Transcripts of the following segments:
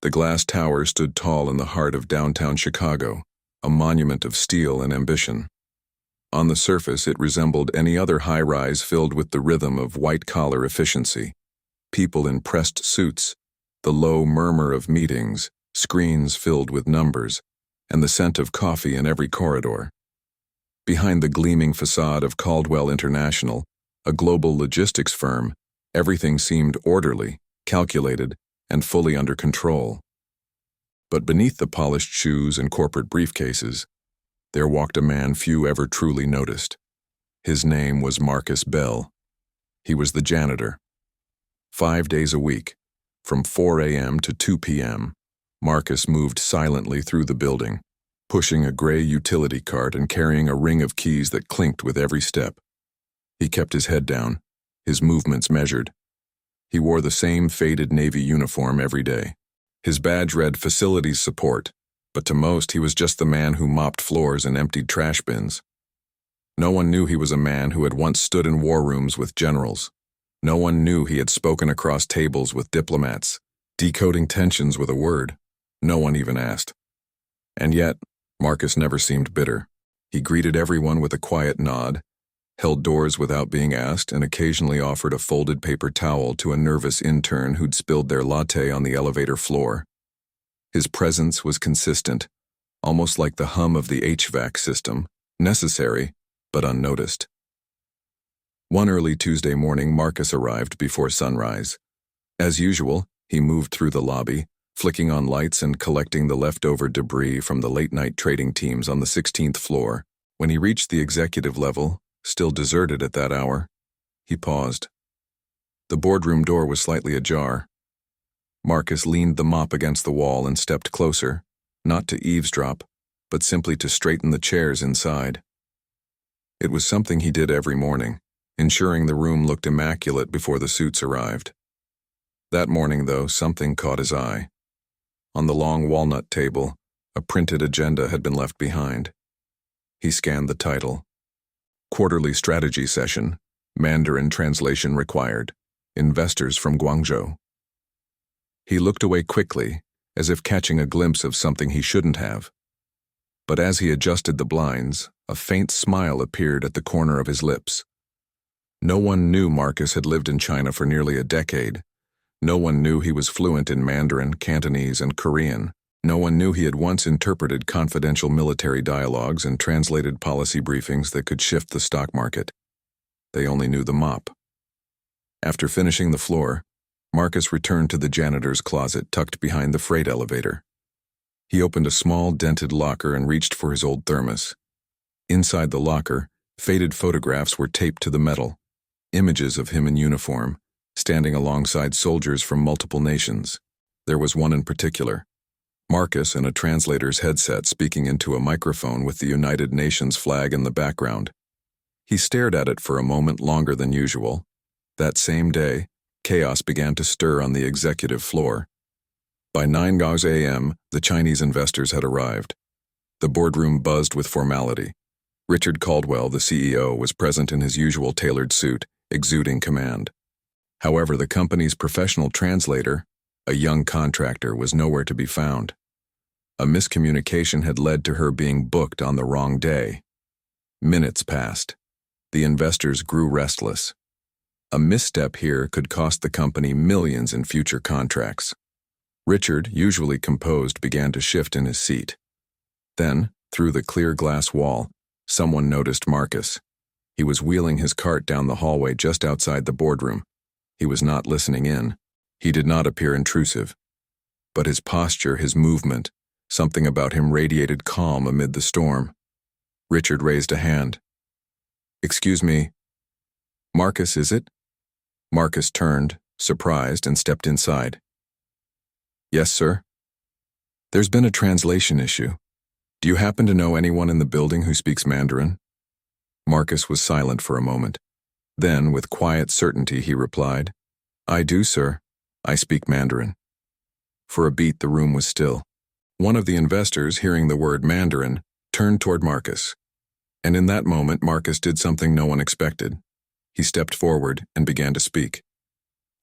The glass tower stood tall in the heart of downtown Chicago, a monument of steel and ambition. On the surface, it resembled any other high-rise filled with the rhythm of white-collar efficiency. People in pressed suits, the low murmur of meetings, screens filled with numbers, and the scent of coffee in every corridor. Behind the gleaming facade of Caldwell International, a global logistics firm, everything seemed orderly, calculated, and fully under control. But beneath the polished shoes and corporate briefcases, there walked a man few ever truly noticed. His name was Marcus Bell. He was the janitor. 5 days a week, from 4 a.m. to 2 p.m., Marcus moved silently through the building, pushing a gray utility cart and carrying a ring of keys that clinked with every step. He kept his head down, his movements measured. He wore the same faded Navy uniform every day. His badge read Facilities Support, but to most he was just the man who mopped floors and emptied trash bins. No one knew he was a man who had once stood in war rooms with generals. No one knew he had spoken across tables with diplomats, decoding tensions with a word. No one even asked. And yet, Marcus never seemed bitter. He greeted everyone with a quiet nod, held doors without being asked, and occasionally offered a folded paper towel to a nervous intern who'd spilled their latte on the elevator floor. His presence was consistent, almost like the hum of the HVAC system, necessary but unnoticed. One early Tuesday morning, Marcus arrived before sunrise. As usual, he moved through the lobby, flicking on lights and collecting the leftover debris from the late-night trading teams on the 16th floor. When he reached the executive level, still deserted at that hour, he paused. The boardroom door was slightly ajar. Marcus leaned the mop against the wall and stepped closer, not to eavesdrop, but simply to straighten the chairs inside. It was something he did every morning, ensuring the room looked immaculate before the suits arrived. That morning, though, something caught his eye. On the long walnut table, a printed agenda had been left behind. He scanned the title. Quarterly Strategy Session, Mandarin Translation Required, Investors from Guangzhou. He looked away quickly, as if catching a glimpse of something he shouldn't have. But as he adjusted the blinds, a faint smile appeared at the corner of his lips. No one knew Marcus had lived in China for nearly a decade. No one knew he was fluent in Mandarin, Cantonese, and Korean. No one knew he had once interpreted confidential military dialogues and translated policy briefings that could shift the stock market. They only knew the mop. After finishing the floor, Marcus returned to the janitor's closet tucked behind the freight elevator. He opened a small, dented locker and reached for his old thermos. Inside the locker, faded photographs were taped to the metal. Images of him in uniform, standing alongside soldiers from multiple nations. There was one in particular. Marcus in a translator's headset speaking into a microphone with the United Nations flag in the background. He stared at it for a moment longer than usual. That same day, chaos began to stir on the executive floor. By 9 a.m., the Chinese investors had arrived. The boardroom buzzed with formality. Richard Caldwell, the CEO, was present in his usual tailored suit, exuding command. However, the company's professional translator, a young contractor, was nowhere to be found. A miscommunication had led to her being booked on the wrong day. Minutes passed. The investors grew restless. A misstep here could cost the company millions in future contracts. Richard, usually composed, began to shift in his seat. Then, through the clear glass wall, someone noticed Marcus. He was wheeling his cart down the hallway just outside the boardroom. He was not listening in. He did not appear intrusive. But his posture, his movement, something about him radiated calm amid the storm. Richard raised a hand. "Excuse me. Marcus, is it?" Marcus turned, surprised, and stepped inside. "Yes, sir." "There's been a translation issue. Do you happen to know anyone in the building who speaks Mandarin?" Marcus was silent for a moment. Then, with quiet certainty, he replied, "I do, sir. I speak Mandarin." For a beat, the room was still. One of the investors, hearing the word Mandarin, turned toward Marcus. And in that moment, Marcus did something no one expected. He stepped forward and began to speak.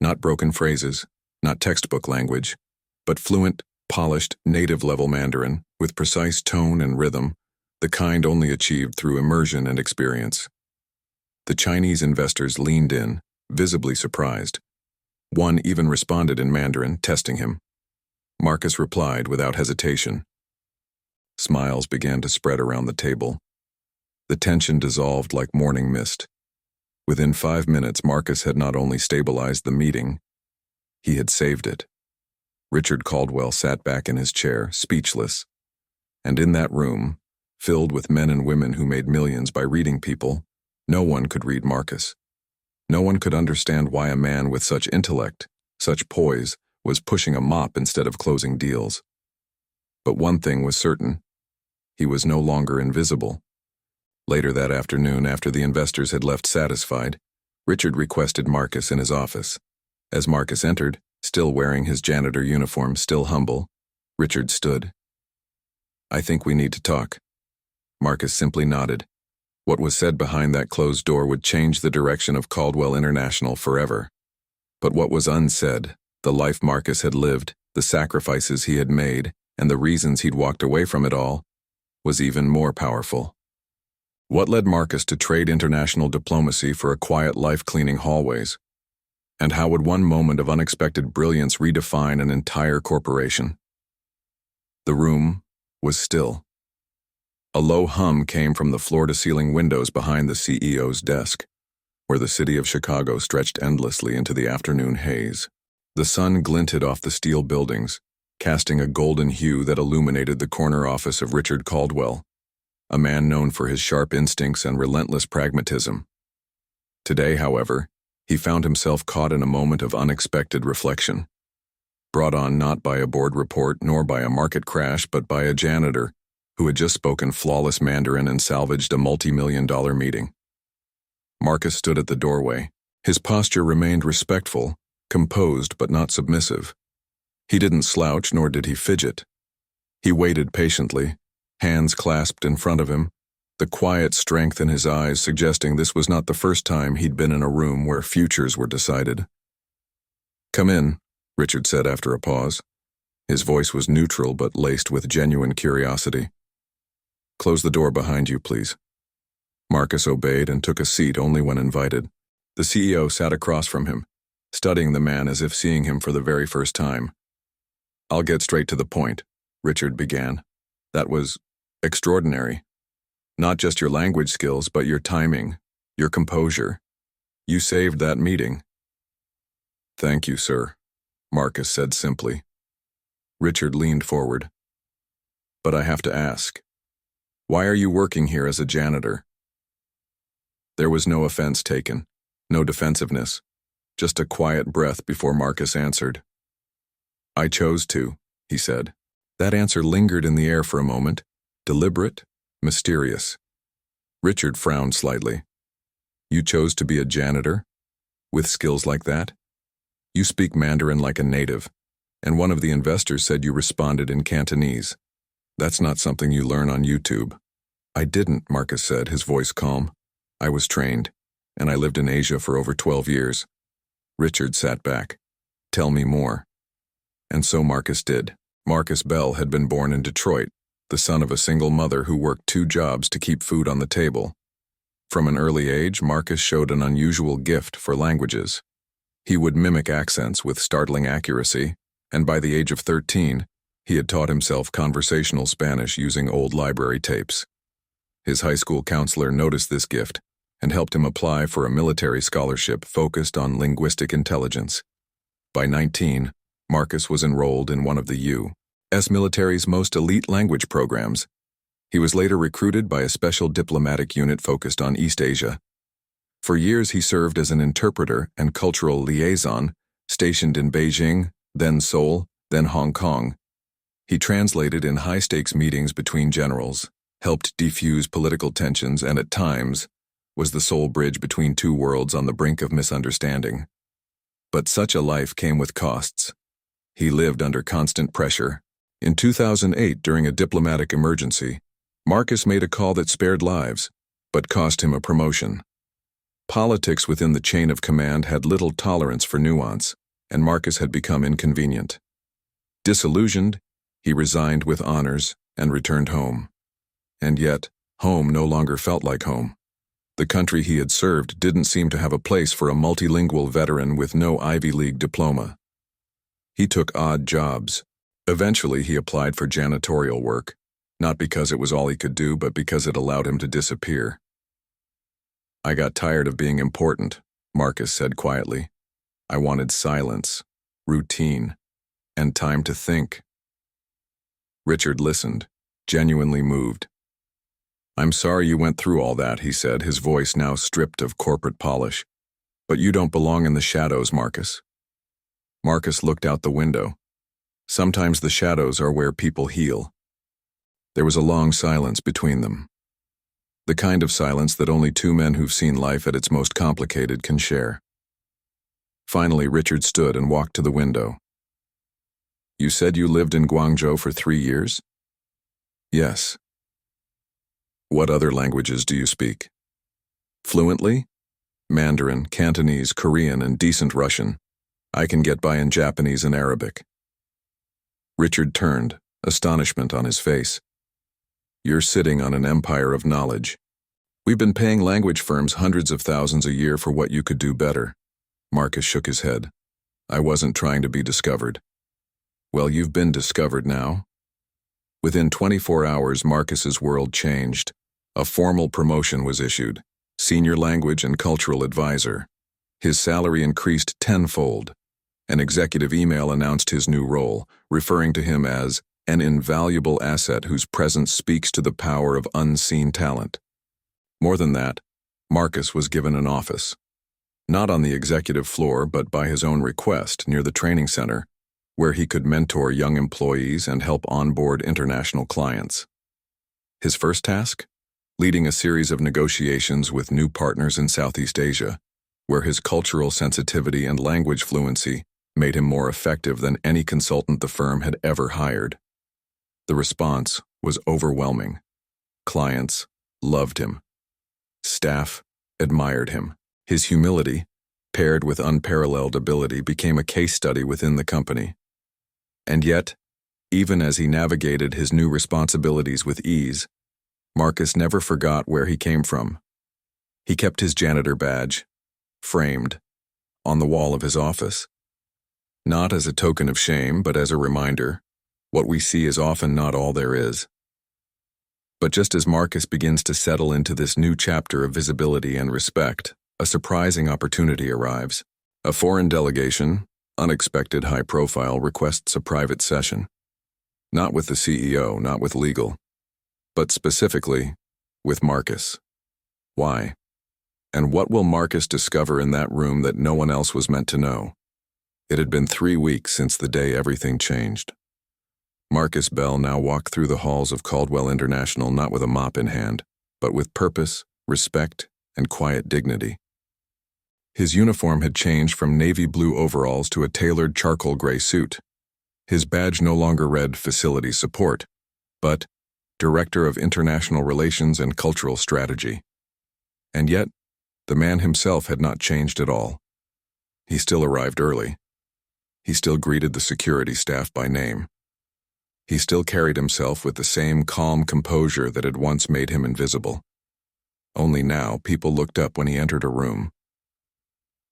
Not broken phrases, not textbook language, but fluent, polished, native-level Mandarin, with precise tone and rhythm, the kind only achieved through immersion and experience. The Chinese investors leaned in, visibly surprised. One even responded in Mandarin, testing him. Marcus replied without hesitation. Smiles began to spread around the table. The tension dissolved like morning mist. Within 5 minutes, Marcus had not only stabilized the meeting, he had saved it. Richard Caldwell sat back in his chair, speechless. And in that room, filled with men and women who made millions by reading people, no one could read Marcus. No one could understand why a man with such intellect, such poise, was pushing a mop instead of closing deals. But one thing was certain. He was no longer invisible. Later that afternoon, after the investors had left satisfied, Richard requested Marcus in his office. As Marcus entered, still wearing his janitor uniform, still humble, Richard stood. "I think we need to talk." Marcus simply nodded. What was said behind that closed door would change the direction of Caldwell International forever. But what was unsaid, the life Marcus had lived, the sacrifices he had made, and the reasons he'd walked away from it all, was even more powerful. What led Marcus to trade international diplomacy for a quiet life cleaning hallways? And how would one moment of unexpected brilliance redefine an entire corporation? The room was still. A low hum came from the floor-to-ceiling windows behind the CEO's desk, where the city of Chicago stretched endlessly into the afternoon haze. The sun glinted off the steel buildings, casting a golden hue that illuminated the corner office of Richard Caldwell, a man known for his sharp instincts and relentless pragmatism. Today, however, he found himself caught in a moment of unexpected reflection, brought on not by a board report nor by a market crash, but by a janitor who had just spoken flawless Mandarin and salvaged a multi-million-dollar meeting. Marcus stood at the doorway. His posture remained respectful, composed but not submissive. He didn't slouch, nor did he fidget. He waited patiently, hands clasped in front of him, the quiet strength in his eyes suggesting this was not the first time he'd been in a room where futures were decided. "Come in," Richard said after a pause. His voice was neutral but laced with genuine curiosity. "Close the door behind you, please." Marcus obeyed and took a seat only when invited. The CEO sat across from him, studying the man as if seeing him for the very first time. "I'll get straight to the point," Richard began. "That was extraordinary. Not just your language skills, but your timing, your composure. You saved that meeting." "Thank you, sir," Marcus said simply. Richard leaned forward. "But I have to ask, why are you working here as a janitor?" There was no offense taken, no defensiveness, just a quiet breath before Marcus answered. "I chose to," he said. That answer lingered in the air for a moment, deliberate, mysterious. Richard frowned slightly. "You chose to be a janitor? With skills like that? You speak Mandarin like a native, and one of the investors said you responded in Cantonese. That's not something you learn on YouTube." "I didn't," Marcus said, his voice calm. "I was trained, and I lived in Asia for over 12 years. Richard sat back. "Tell me more." And so Marcus did. Marcus Bell had been born in Detroit, the son of a single mother who worked 2 jobs to keep food on the table. From an early age, Marcus showed an unusual gift for languages. He would mimic accents with startling accuracy, and by the age of 13, he had taught himself conversational Spanish using old library tapes. His high school counselor noticed this gift and helped him apply for a military scholarship focused on linguistic intelligence. By 19, Marcus was enrolled in one of the U.S. military's most elite language programs. He was later recruited by a special diplomatic unit focused on East Asia. For years he served as an interpreter and cultural liaison, stationed in Beijing, then Seoul, then Hong Kong. He translated in high-stakes meetings between generals, helped defuse political tensions, and at times was the sole bridge between 2 worlds on the brink of misunderstanding. But such a life came with costs. He lived under constant pressure. In 2008, during a diplomatic emergency, Marcus made a call that spared lives, but cost him a promotion. Politics within the chain of command had little tolerance for nuance, and Marcus had become inconvenient. Disillusioned, He resigned with honors and returned home. And yet, home no longer felt like home. The country he had served didn't seem to have a place for a multilingual veteran with no Ivy League diploma. He took odd jobs. Eventually, he applied for janitorial work, not because it was all he could do, but because it allowed him to disappear. "I got tired of being important," Marcus said quietly. "I wanted silence, routine, and time to think." Richard listened, genuinely moved. "I'm sorry you went through all that," he said, his voice now stripped of corporate polish. "But you don't belong in the shadows, Marcus." Marcus looked out the window. Sometimes the shadows are where people heal. There was a long silence between them. The kind of silence that only two men who've seen life at its most complicated can share. Finally, Richard stood and walked to the window. "You said you lived in Guangzhou for 3 years?" "Yes." "What other languages do you speak?" "Fluently? Mandarin, Cantonese, Korean, and decent Russian. I can get by in Japanese and Arabic." Richard turned, astonishment on his face. "You're sitting on an empire of knowledge. We've been paying language firms hundreds of thousands a year for what you could do better." Marcus shook his head. "I wasn't trying to be discovered." "Well, you've been discovered now." Within 24 hours, Marcus's world changed. A formal promotion was issued, senior language and cultural advisor. His salary increased tenfold. An executive email announced his new role, referring to him as an invaluable asset whose presence speaks to the power of unseen talent. More than that, Marcus was given an office. Not on the executive floor, but by his own request near the training center, where he could mentor young employees and help onboard international clients. His first task? Leading a series of negotiations with new partners in Southeast Asia, where his cultural sensitivity and language fluency made him more effective than any consultant the firm had ever hired. The response was overwhelming. Clients loved him. Staff admired him. His humility, paired with unparalleled ability, became a case study within the company. And yet, even as he navigated his new responsibilities with ease, Marcus never forgot where he came from. He kept his janitor badge, framed, on the wall of his office. Not as a token of shame, but as a reminder, what we see is often not all there is. But just as Marcus begins to settle into this new chapter of visibility and respect, a surprising opportunity arrives. A foreign delegation, unexpected high profile, requests a private session. Not with the CEO, not with legal, but specifically with Marcus. Why? And what will Marcus discover in that room that no one else was meant to know? It had been 3 weeks since the day everything changed. Marcus Bell now walked through the halls of Caldwell International not with a mop in hand, but with purpose, respect, and quiet dignity. His uniform had changed from navy blue overalls to a tailored charcoal gray suit. His badge no longer read Facility Support, but Director of International Relations and Cultural Strategy. And yet, the man himself had not changed at all. He still arrived early. He still greeted the security staff by name. He still carried himself with the same calm composure that had once made him invisible. Only now, people looked up when he entered a room.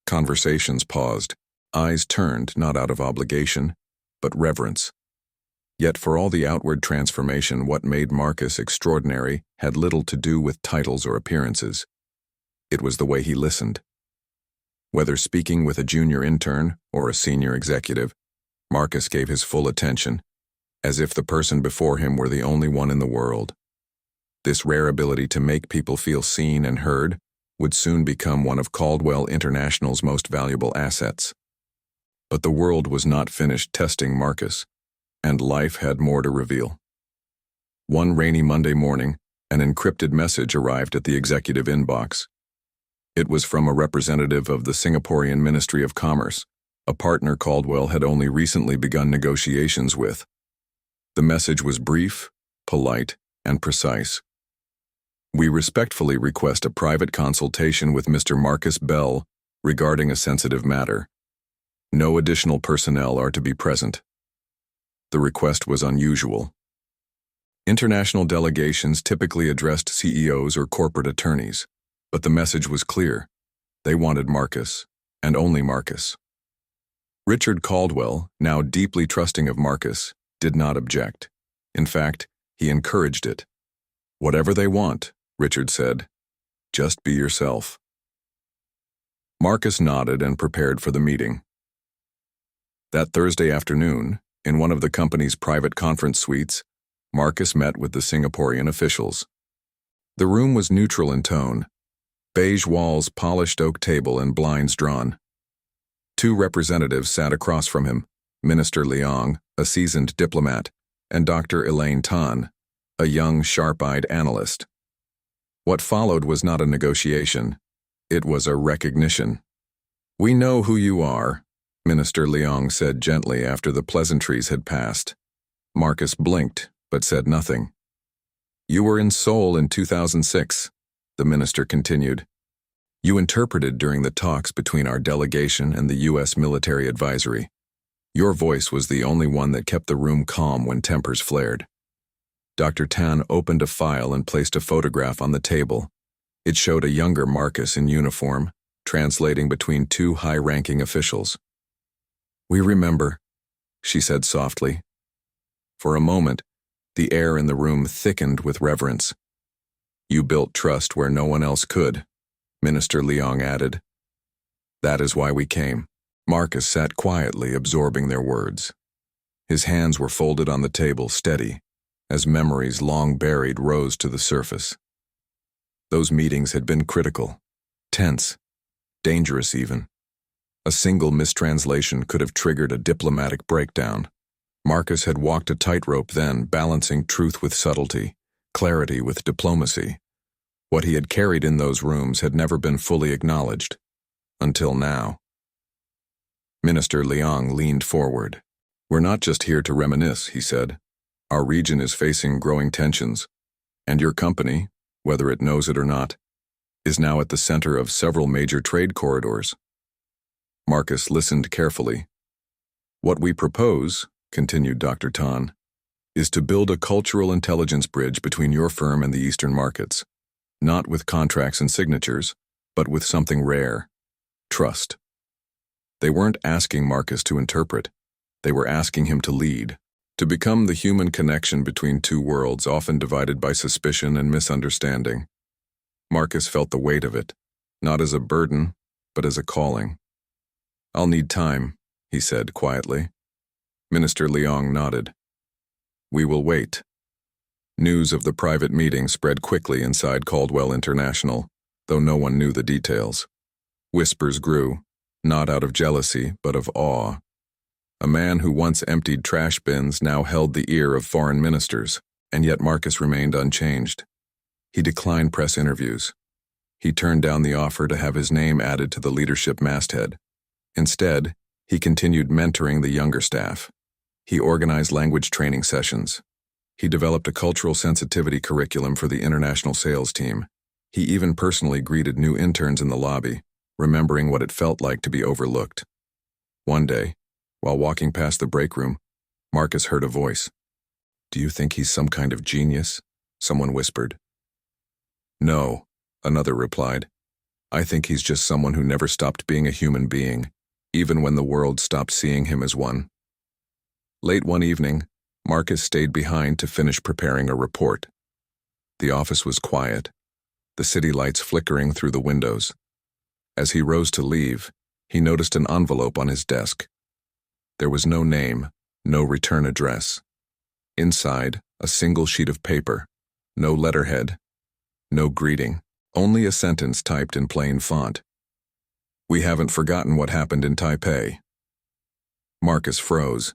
Conversations paused, eyes turned not out of obligation, but reverence. Yet for all the outward transformation, what made Marcus extraordinary had little to do with titles or appearances. It was the way he listened. Whether speaking with a junior intern or a senior executive, Marcus gave his full attention, as if the person before him were the only one in the world. This rare ability to make people feel seen and heard would soon become one of Caldwell International's most valuable assets. But the world was not finished testing Marcus, and life had more to reveal. One rainy Monday morning, an encrypted message arrived at the executive inbox. It was from a representative of the Singaporean Ministry of Commerce, a partner Caldwell had only recently begun negotiations with. The message was brief, polite, and precise. "We respectfully request a private consultation with Mr. Marcus Bell regarding a sensitive matter. No additional personnel are to be present." The request was unusual. International delegations typically addressed CEOs or corporate attorneys, but the message was clear. They wanted Marcus, and only Marcus. Richard Caldwell, now deeply trusting of Marcus, did not object. In fact, he encouraged it. "Whatever they want," Richard said. "Just be yourself." Marcus nodded and prepared for the meeting. That Thursday afternoon, in one of the company's private conference suites, Marcus met with the Singaporean officials. The room was neutral in tone. Beige walls, polished oak table, and blinds drawn. Two representatives sat across from him, Minister Leong, a seasoned diplomat, and Dr. Elaine Tan, a young, sharp-eyed analyst. What followed was not a negotiation. It was a recognition. "We know who you are," Minister Leong said gently after the pleasantries had passed. Marcus blinked, but said nothing. "You were in Seoul in 2006, the minister continued. "You interpreted during the talks between our delegation and the U.S. military advisory. Your voice was the only one that kept the room calm when tempers flared." Dr. Tan opened a file and placed a photograph on the table. It showed a younger Marcus in uniform, translating between two high-ranking officials. "We remember," she said softly. For a moment, the air in the room thickened with reverence. "You built trust where no one else could," Minister Leong added. "That is why we came." Marcus sat quietly, absorbing their words. His hands were folded on the table, steady, as memories long buried rose to the surface. Those meetings had been critical, tense, dangerous even. A single mistranslation could have triggered a diplomatic breakdown. Marcus had walked a tightrope then, balancing truth with subtlety, clarity with diplomacy. What he had carried in those rooms had never been fully acknowledged. Until now. Minister Leong leaned forward. "We're not just here to reminisce," he said. "Our region is facing growing tensions, and your company, whether it knows it or not, is now at the center of several major trade corridors." Marcus listened carefully. "What we propose," continued Dr. Tan, "is to build a cultural intelligence bridge between your firm and the Eastern markets, not with contracts and signatures, but with something rare: trust." They weren't asking Marcus to interpret. They were asking him to lead, to become the human connection between two worlds often divided by suspicion and misunderstanding. Marcus felt the weight of it, not as a burden, but as a calling. "I'll need time," he said quietly. Minister Leong nodded. "We will wait." News of the private meeting spread quickly inside Caldwell International, though no one knew the details. Whispers grew, not out of jealousy, but of awe. A man who once emptied trash bins now held the ear of foreign ministers, and yet Marcus remained unchanged. He declined press interviews. He turned down the offer to have his name added to the leadership masthead. Instead, he continued mentoring the younger staff. He organized language training sessions. He developed a cultural sensitivity curriculum for the international sales team. He even personally greeted new interns in the lobby, remembering what it felt like to be overlooked. One day, while walking past the break room, Marcus heard a voice. "Do you think he's some kind of genius?" someone whispered. "No," another replied. "I think he's just someone who never stopped being a human being, even when the world stopped seeing him as one." Late one evening, Marcus stayed behind to finish preparing a report. The office was quiet, the city lights flickering through the windows. As he rose to leave, he noticed an envelope on his desk. There was no name, no return address. Inside, a single sheet of paper, no letterhead, no greeting, only a sentence typed in plain font. "We haven't forgotten what happened in Taipei." Marcus froze.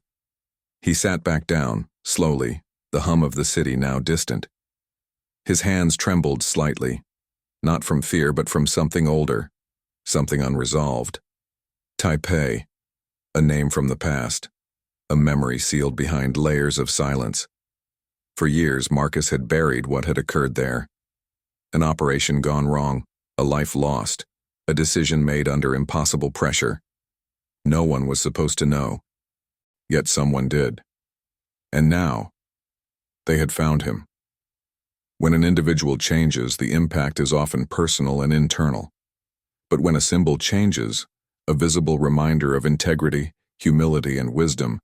He sat back down, slowly, the hum of the city now distant. His hands trembled slightly, not from fear but from something older, something unresolved. Taipei, a name from the past, a memory sealed behind layers of silence. For years, Marcus had buried what had occurred there. An operation gone wrong, a life lost, a decision made under impossible pressure. No one was supposed to know. Yet someone did. And now, they had found him. When an individual changes, the impact is often personal and internal. But when a symbol changes, a visible reminder of integrity, humility, and wisdom,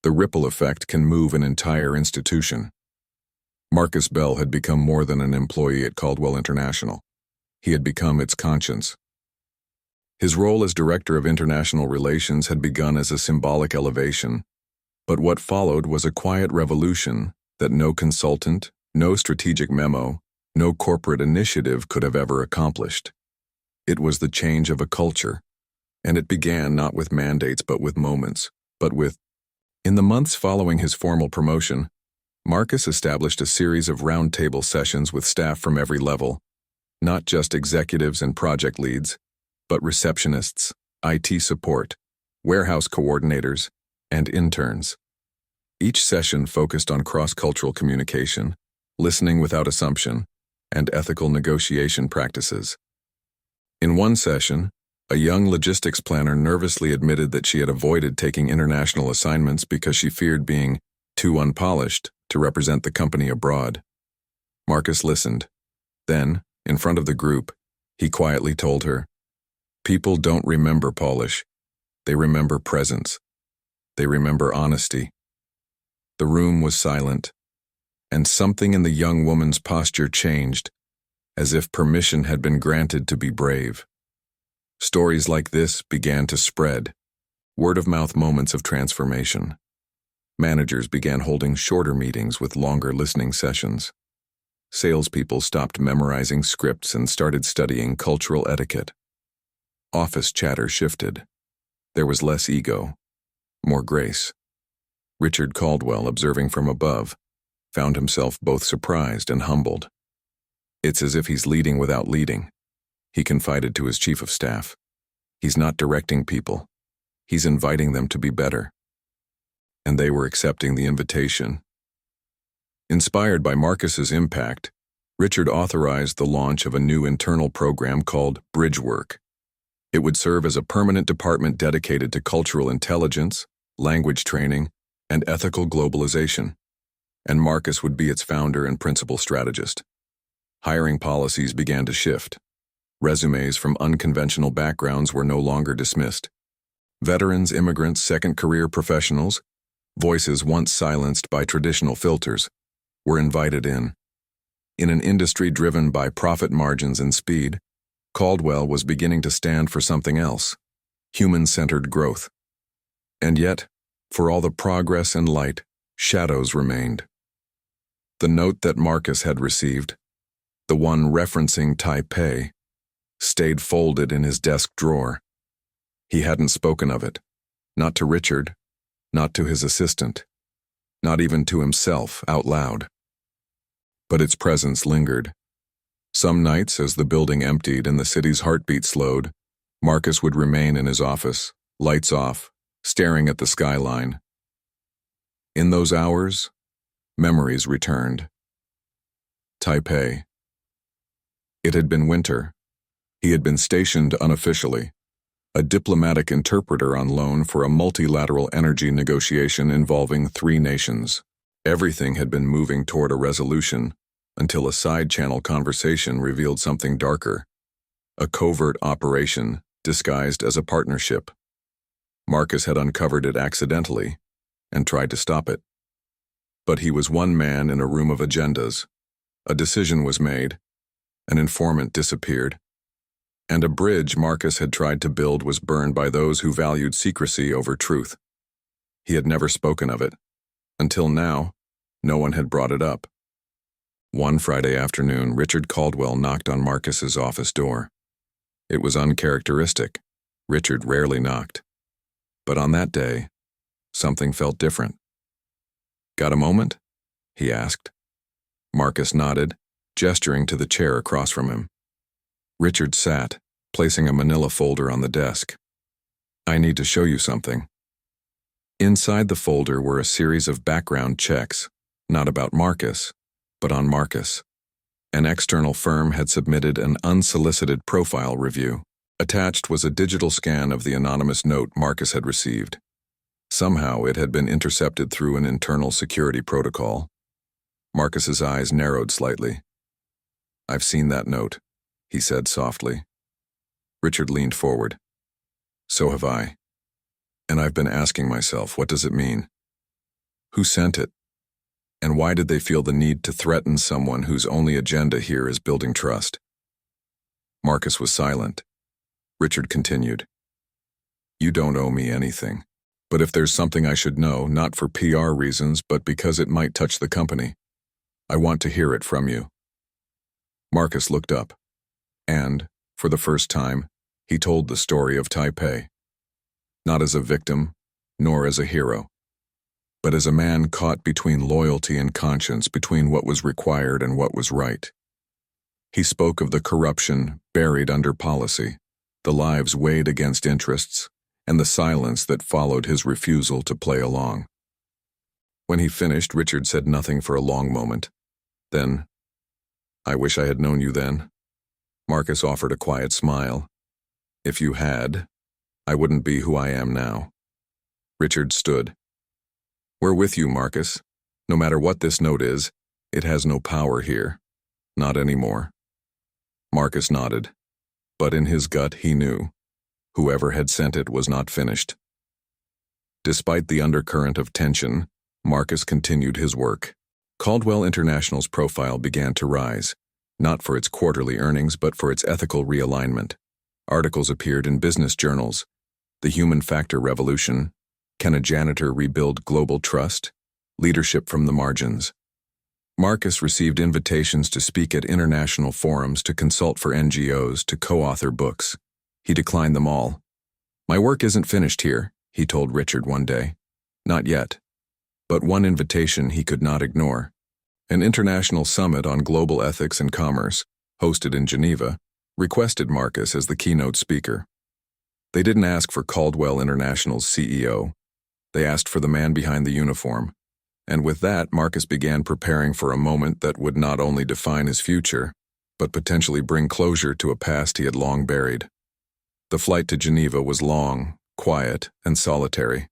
the ripple effect can move an entire institution. Marcus Bell had become more than an employee at Caldwell International. He had become its conscience. His role as Director of International Relations had begun as a symbolic elevation, but what followed was a quiet revolution that no consultant, no strategic memo, no corporate initiative could have ever accomplished. It was the change of a culture, and it began not with mandates but with moments, In the months following his formal promotion, Marcus established a series of roundtable sessions with staff from every level, not just executives and project leads, but receptionists, IT support, warehouse coordinators, and interns. Each session focused on cross-cultural communication, listening without assumption, and ethical negotiation practices. In one session, a young logistics planner nervously admitted that she had avoided taking international assignments because she feared being too unpolished to represent the company abroad. Marcus listened. Then, in front of the group, he quietly told her, "People don't remember polish. They remember presence. They remember honesty." The room was silent, and something in the young woman's posture changed, as if permission had been granted to be brave. Stories like this began to spread, word-of-mouth moments of transformation. Managers began holding shorter meetings with longer listening sessions. Salespeople stopped memorizing scripts and started studying cultural etiquette. Office chatter shifted. There was less ego, more grace. Richard Caldwell, observing from above, found himself both surprised and humbled. "It's as if he's leading without leading," he confided to his chief of staff. "He's not directing people. He's inviting them to be better." And they were accepting the invitation. Inspired by Marcus's impact, Richard authorized the launch of a new internal program called Bridgework. It would serve as a permanent department dedicated to cultural intelligence, language training, and ethical globalization, and Marcus would be its founder and principal strategist. Hiring policies began to shift. Resumes from unconventional backgrounds were no longer dismissed. Veterans, immigrants, second-career professionals, voices once silenced by traditional filters, were invited in. In an industry driven by profit margins and speed, Caldwell was beginning to stand for something else: human-centered growth. And yet, for all the progress and light, shadows remained. The note that Marcus had received, the one referencing Taipei, stayed folded in his desk drawer. He hadn't spoken of it, not to Richard, not to his assistant, not even to himself out loud. But its presence lingered. Some nights, as the building emptied and the city's heartbeat slowed, Marcus would remain in his office, lights off, staring at the skyline. In those hours, memories returned. Taipei. It had been winter. He had been stationed unofficially, a diplomatic interpreter on loan for a multilateral energy negotiation involving 3 nations. Everything had been moving toward a resolution until a side-channel conversation revealed something darker: a covert operation disguised as a partnership. Marcus had uncovered it accidentally and tried to stop it. But he was one man in a room of agendas. A decision was made, an informant disappeared, and a bridge Marcus had tried to build was burned by those who valued secrecy over truth. He had never spoken of it. Until now, no one had brought it up. One Friday afternoon, Richard Caldwell knocked on Marcus's office door. It was uncharacteristic. Richard rarely knocked. But on that day, something felt different. "Got a moment?" he asked. Marcus nodded, gesturing to the chair across from him. Richard sat, placing a manila folder on the desk. "I need to show you something." Inside the folder were a series of background checks, not about Marcus, but on Marcus. An external firm had submitted an unsolicited profile review. Attached was a digital scan of the anonymous note Marcus had received. Somehow it had been intercepted through an internal security protocol. Marcus's eyes narrowed slightly. "I've seen that note," he said softly. Richard leaned forward. "So have I. And I've been asking myself, what does it mean? Who sent it? And why did they feel the need to threaten someone whose only agenda here is building trust?" Marcus was silent. Richard continued. "You don't owe me anything. But if there's something I should know, not for PR reasons, but because it might touch the company, I want to hear it from you." Marcus looked up, and, for the first time, he told the story of Taipei. Not as a victim, nor as a hero, but as a man caught between loyalty and conscience, between what was required and what was right. He spoke of the corruption buried under policy, the lives weighed against interests, and the silence that followed his refusal to play along. When he finished, Richard said nothing for a long moment. Then, "I wish I had known you then." Marcus offered a quiet smile. "If you had, I wouldn't be who I am now." Richard stood. "We're with you, Marcus. No matter what this note is, it has no power here. Not anymore." Marcus nodded, but in his gut he knew. Whoever had sent it was not finished. Despite the undercurrent of tension, Marcus continued his work. Caldwell International's profile began to rise, not for its quarterly earnings but for its ethical realignment. Articles appeared in business journals. The Human Factor Revolution. Can a janitor rebuild global trust? Leadership from the margins. Marcus received invitations to speak at international forums, to consult for NGOs, to co-author books. He declined them all. "My work isn't finished here," he told Richard one day. Not yet. But one invitation he could not ignore. An international summit on global ethics and commerce, hosted in Geneva, requested Marcus as the keynote speaker. They didn't ask for Caldwell International's CEO. They asked for the man behind the uniform. And with that, Marcus began preparing for a moment that would not only define his future, but potentially bring closure to a past he had long buried. The flight to Geneva was long, quiet, and solitary.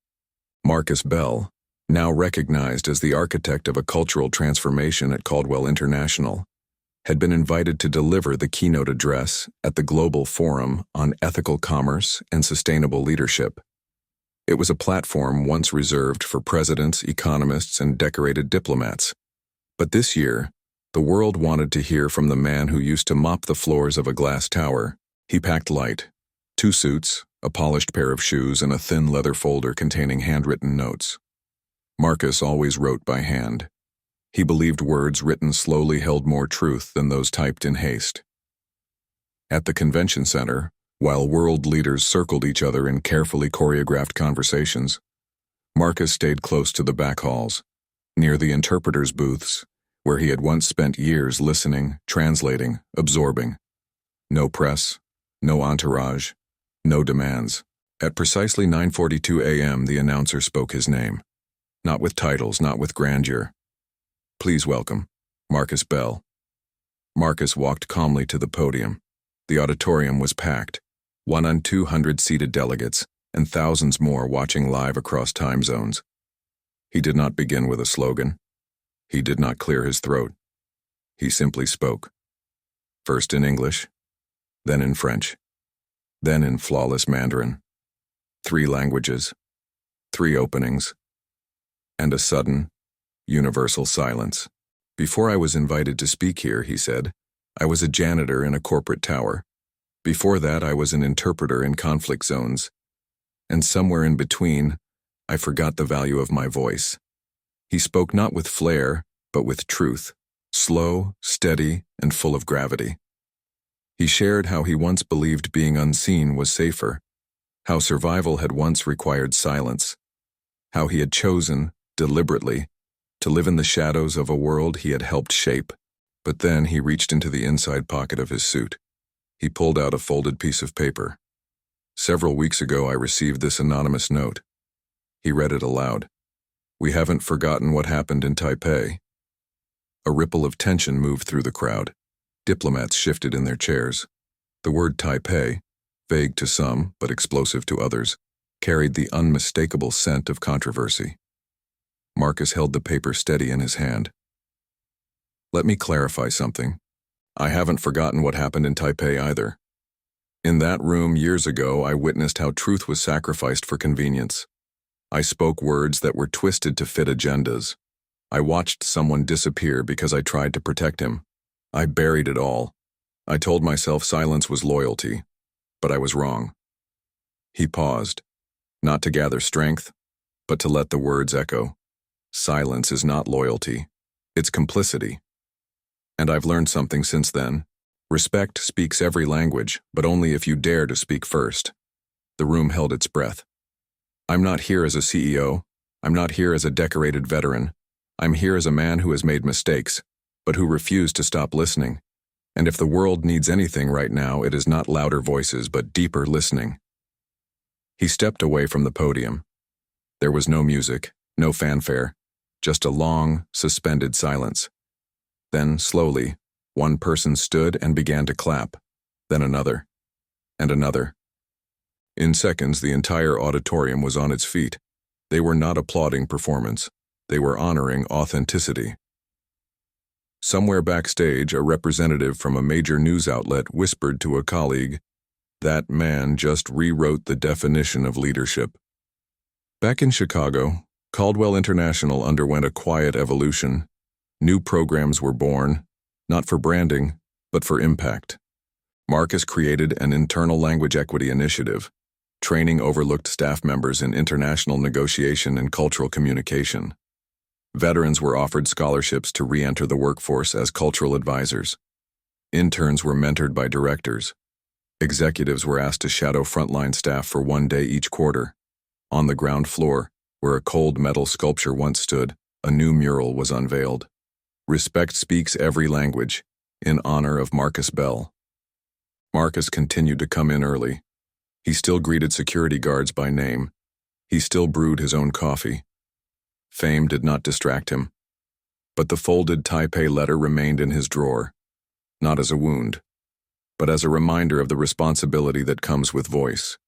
Marcus Bell, now recognized as the architect of a cultural transformation at Caldwell International, had been invited to deliver the keynote address at the Global Forum on Ethical Commerce and Sustainable Leadership. It was a platform once reserved for presidents, economists, and decorated diplomats. But this year, the world wanted to hear from the man who used to mop the floors of a glass tower. He packed light. 2 suits, a polished pair of shoes, and a thin leather folder containing handwritten notes. Marcus always wrote by hand. He believed words written slowly held more truth than those typed in haste. At the convention center, while world leaders circled each other in carefully choreographed conversations, Marcus stayed close to the back halls, near the interpreters' booths, where he had once spent years listening, translating, absorbing. No press, no entourage, no demands. At precisely 9:42 a.m., the announcer spoke his name. Not with titles, not with grandeur. "Please welcome, Marcus Bell." Marcus walked calmly to the podium. The auditorium was packed, 100 seated delegates, and thousands more watching live across time zones. He did not begin with a slogan. He did not clear his throat. He simply spoke. First in English, then in French, then in flawless Mandarin. 3 languages, 3 openings, and a sudden, universal silence. "Before I was invited to speak here," he said, "I was a janitor in a corporate tower. Before that, I was an interpreter in conflict zones. And somewhere in between, I forgot the value of my voice." He spoke not with flair, but with truth, slow, steady, and full of gravity. He shared how he once believed being unseen was safer, how survival had once required silence, how he had chosen, deliberately, to live in the shadows of a world he had helped shape. But then he reached into the inside pocket of his suit. He pulled out a folded piece of paper. "Several weeks ago, I received this anonymous note." He read it aloud. "We haven't forgotten what happened in Taipei." A ripple of tension moved through the crowd. Diplomats shifted in their chairs. The word Taipei, vague to some but explosive to others, carried the unmistakable scent of controversy. Marcus held the paper steady in his hand. Let me clarify something. I haven't forgotten what happened in Taipei either. In that room years ago, I witnessed how truth was sacrificed for convenience. I spoke words that were twisted to fit agendas. I watched someone disappear because I tried to protect him. I buried it all. I told myself silence was loyalty, but I was wrong. He paused, not to gather strength, but to let the words echo. Silence is not loyalty, it's complicity. And I've learned something since then. Respect speaks every language, but only if you dare to speak first. The room held its breath. I'm not here as a CEO. I'm not here as a decorated veteran. I'm here as a man who has made mistakes, but who refused to stop listening. And if the world needs anything right now, it is not louder voices, but deeper listening. He stepped away from the podium. There was no music, no fanfare, just a long, suspended silence. Then, slowly, one person stood and began to clap, then another, and another. In seconds, the entire auditorium was on its feet. They were not applauding performance. They were honoring authenticity. Somewhere backstage, a representative from a major news outlet whispered to a colleague, "That man just rewrote the definition of leadership." Back in Chicago, Caldwell International underwent a quiet evolution. New programs were born, not for branding, but for impact. Marcus created an internal language equity initiative, training overlooked staff members in international negotiation and cultural communication. Veterans were offered scholarships to re-enter the workforce as cultural advisors. Interns were mentored by directors. Executives were asked to shadow frontline staff for one day each quarter. On the ground floor, where a cold metal sculpture once stood, a new mural was unveiled. Respect speaks every language, in honor of Marcus Bell. Marcus continued to come in early. He still greeted security guards by name. He still brewed his own coffee. Fame did not distract him. But the folded Taipei letter remained in his drawer, not as a wound, but as a reminder of the responsibility that comes with voice.